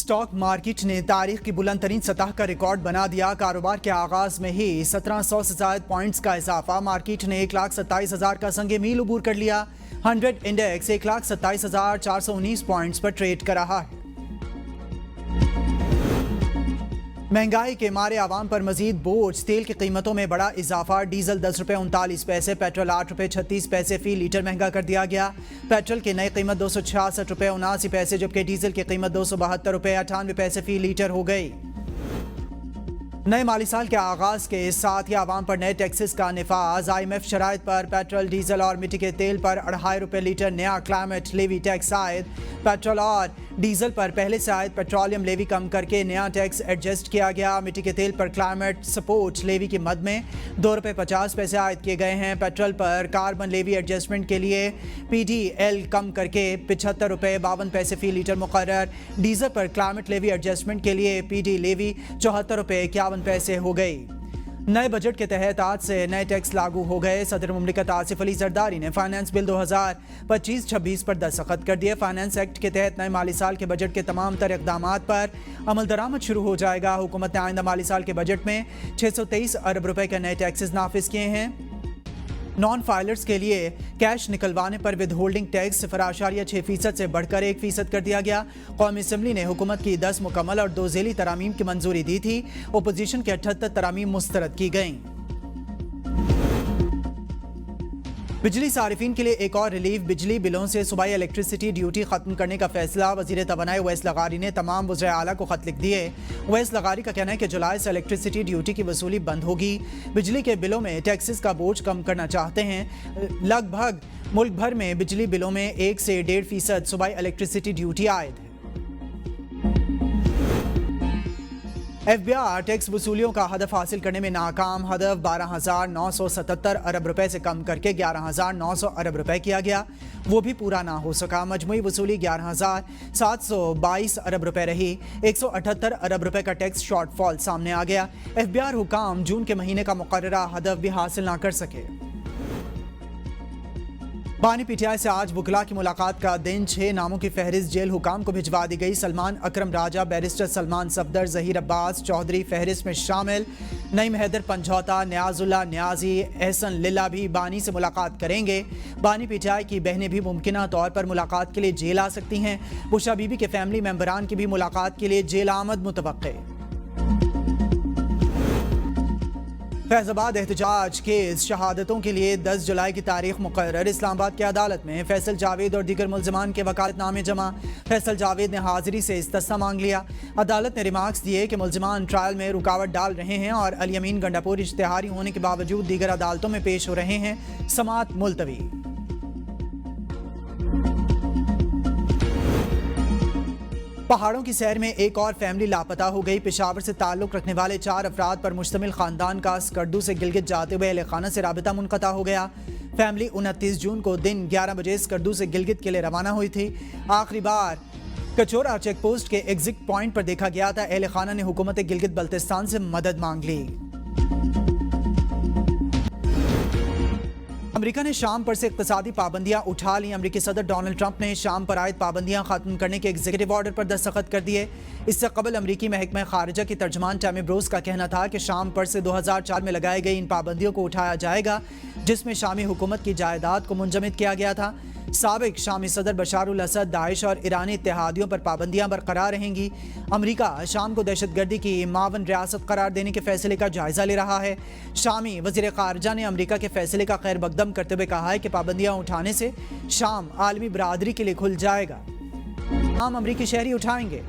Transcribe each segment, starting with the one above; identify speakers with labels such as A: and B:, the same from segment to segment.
A: Stock market ने तारीख की बुलंद तरीन सतह का रिकॉर्ड बना दिया। कारोबार के आगाज में ही 1700 से ज्यादा पॉइंट्स का इजाफा। मार्केट ने 1,27,000 का संगे मील उबूर कर लिया। 100 इंडेक्स 1,27,419 पॉइंट्स पर ट्रेड कर रहा है। महंगाई के मारे आवाम पर मजीद बोझ। तेल की कीमतों में बड़ा इजाफा। डीजल 10 रुपये 39 पैसे, पेट्रोल 8 रुपये 36 पैसे फी लीटर महंगा कर दिया गया। पेट्रोल की नई कीमत 266 रुपये 79 पैसे, जबकि डीजल की कीमत 272 रुपये 98 पैसे फी लीटर हो गई। नए माली साल के आगाज के साथ ही आवाम पर नए टैक्सेस का निफाज। IMF शराइत पर पेट्रोल, डीजल और मिट्टी के तेल पर 2.5 रुपये लीटर नया क्लाइमेट लेवी टैक्स आयद। पेट्रोल और डीजल पर पहले से आयद पेट्रोलियम लेवी कम करके नया टैक्स एडजस्ट किया गया। मिट्टी के तेल पर क्लाइमेट सपोर्ट लेवी की मद में 2 रुपये 50 पैसे आयद किए गए हैं। पेट्रोल पर कार्बन लेवी एडजस्टमेंट के लिए PDL कम करके 75 रुपये 52 पैसे फी लीटर मुकर्रर। डीजल पर क्लाइमेट लेवी एडजस्टमेंट के लिए PD लेवी 74 रुपये 51 पैसे हो गई। नए बजट के तहत आज से नए टैक्स लागू हो गए। सदर मुमलिकत आसिफ अली जरदारी ने फाइनेंस बिल 2025-26 पर दस्तखत कर दिए। फाइनेंस एक्ट के तहत नए माली साल के बजट के तमाम तर इक़दामात पर अमल दरामद शुरू हो जाएगा। हुकूमत ने आइंदा माली साल के बजट में 623 अरब रुपए के नए टैक्सेस नाफिज किए हैं। नॉन फाइलर्स के लिए कैश निकलवाने पर विद होल्डिंग टैक्स 0.6% से बढ़कर 1% कर दिया गया। कौमी असम्बली ने हुकूमत की 10 मुकम्मल और 2 ज़ेली तरामीम की मंजूरी दी थी। अपोजिशन के 78 तरामीम मुस्तरद की गईं। बिजली सारिफिन के लिए एक और रिलीफ। बिजली बिलों से सूबाई इलेक्ट्रिसिटी ड्यूटी खत्म करने का फैसला। वजीर तवानाई उवैस लगारी ने तमाम वज़राए आला को खत लिख दिए। उवैस लगारी का कहना है कि जुलाई से इलेक्ट्रिसिटी ड्यूटी की वसूली बंद होगी। बिजली के बिलों में टैक्सेस का बोझ कम करना चाहते हैं। लगभग मुल्क भर में बिजली बिलों में 1 से 1.5% सूबाई इलेक्ट्रिसिटी ड्यूटी आयद है। FBI टैक्स वसूलियों का हदफ हासिल करने में नाकाम। हदफ 12,977 अरब रुपए से कम करके 11,900 अरब रुपए किया गया, वो भी पूरा ना हो सका। मजमूई वसूली 11,722 अरब रुपए रही। 178 अरब रुपए का टैक्स शॉर्टफॉल सामने आ गया। FBI हुकाम जून के महीने का मुकर्ररा हदफ भी हासिल ना कर सके। बानी PTI से आज वकला की मुलाकात का दिन। 6 नामों की फहरिस्त जेल हुकाम को भिजवा दी गई। सलमान अकरम राजा, बैरिस्टर सलमान सफदर, जहीर अब्बास चौधरी फहरिस्त में शामिल। नईम हैदर पंजौता, न्याजुल्ला न्याजी, एहसन लिल्ला भी बानी से मुलाकात करेंगे। बानी PTI की बहनें भी मुमकिना तौर पर मुलाकात के लिए जेल आ सकती हैं। बुशरा बीबी के फैमिली मेंबरान की भी मुलाकात के लिए जेल आमद मुतवक्के। फैज़ाबाद एहतजाज केस शहादतों के लिए 10 जुलाई की तारीख मुकर्रर। इस्लामाबाद की अदालत में फैसल जावेद और दीगर मुल्ज़िमान के वकालतनामे जमा। फैसल जावेद ने हाजिरी से इस्तिस्ना मांग लिया। अदालत ने रिमार्क्स दिए कि मुल्ज़िमान ट्रायल में रुकावट डाल रहे हैं और अली अमीन गंडापुर इश्तिहारी होने के बावजूद दीगर अदालतों में पेश हो रहे हैं। समाअत मुलतवी। पहाड़ों की सैर में एक और फैमिली लापता हो गई। पेशावर से ताल्लुक़ रखने वाले 4 अफराद पर मुश्तमिल खानदान का स्कर्दू से गिलगित जाते हुए अहले खाना से राबिता मुनक़ता हो गया। फैमिली 29 जून को दिन 11 बजे स्कर्दू से गिलगित के लिए रवाना हुई थी। आखिरी बार कचोरा चेक पोस्ट के एग्जिट पॉइंट पर देखा गया था। अहले खाना ने हुकूमत गिलगित बल्तिस्तान से मदद मांग ली। अमेरिका ने शाम पर से इक़्तिसादी पाबंदियां उठा ली। अमेरिकी सदर डोनाल्ड ट्रंप ने शाम पर आयद पाबंदियां खत्म करने के एग्जीक्यूटिव ऑर्डर पर दस्तखत कर दिए। इससे कबल अमेरिकी महकमा खारिजा की तर्जमान टैमी ब्रोस का कहना था कि शाम पर से 2004 में लगाई गई इन पाबंदियों को उठाया जाएगा, जिसमें शामी हुकूमत की जायदाद को मुंजमद किया गया था। साबिक शामी सदर बशारुल असद, दाइश और ईरानी इत्तेहादियों पर पाबंदियां बरकरार रहेंगी। अमेरिका शाम को दहशतगर्दी की मावन रियासत करार देने के फैसले का जायजा ले रहा है। शामी वज़ीर ख़ारिजा ने अमेरिका के फैसले का खैर मकदम करते हुए कहा है कि पाबंदियां उठाने से शाम आलमी बरादरी के लिए खुल जाएगा। आम अमेरिकी शहरी उठाएंगे।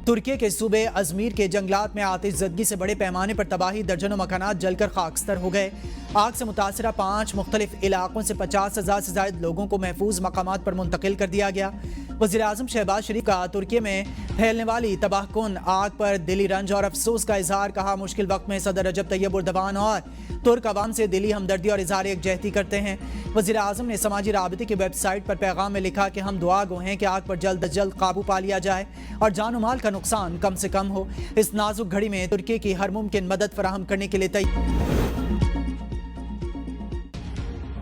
A: तुर्की के सूबे अजमीर के जंगलात में आतिशज़दगी से बड़े पैमाने पर तबाही। दर्जनों मकानात जलकर खाकस्तर हो गए। आग से मुतासरा 5 मुख्तलिफ इलाकों से 50,000 से ज़ायद लोगों को महफूज मकामात पर मुंतकिल कर दिया गया। वज़ीर आज़म शहबाज शरीफ का तुर्की में फैलने वाली तबाहकुन आग पर दिली रंज और अफसोस का इजहार। कहा, मुश्किल वक्त में सदर रजब तैयब उर्दवान और तुर्क अवाम से दिली हमदर्दी और इजहार यकजहती करते हैं। वज़ीर आज़म ने समाजी राबते की वेबसाइट पर पैगाम में लिखा कि हम दुआ गो हैं कि आग पर जल्द अज जल्द काबू पा लिया जाए और जान माल का नुकसान कम से कम हो। इस नाजुक घड़ी में तुर्की की हर मुमकिन मदद फराहम करने के लिए तैयार।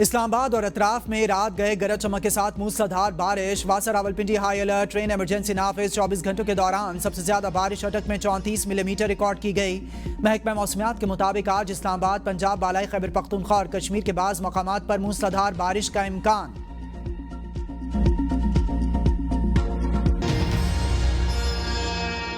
A: اسلام آباد اور اطراف میں رات گئے گرج چمک کے ساتھ موسلادھار بارش. واسا Rawalpindi high alert. Train emergency نافذ. 24 گھنٹوں کے دوران سب سے زیادہ بارش اٹک میں 34 ملی میٹر ریکارڈ کی گئی. محکمہ موسمیات کے مطابق آج اسلام آباد، پنجاب، بالائی خیبر پختونخوا اور کشمیر کے بعض مقامات پر موسلادھار بارش کا امکان.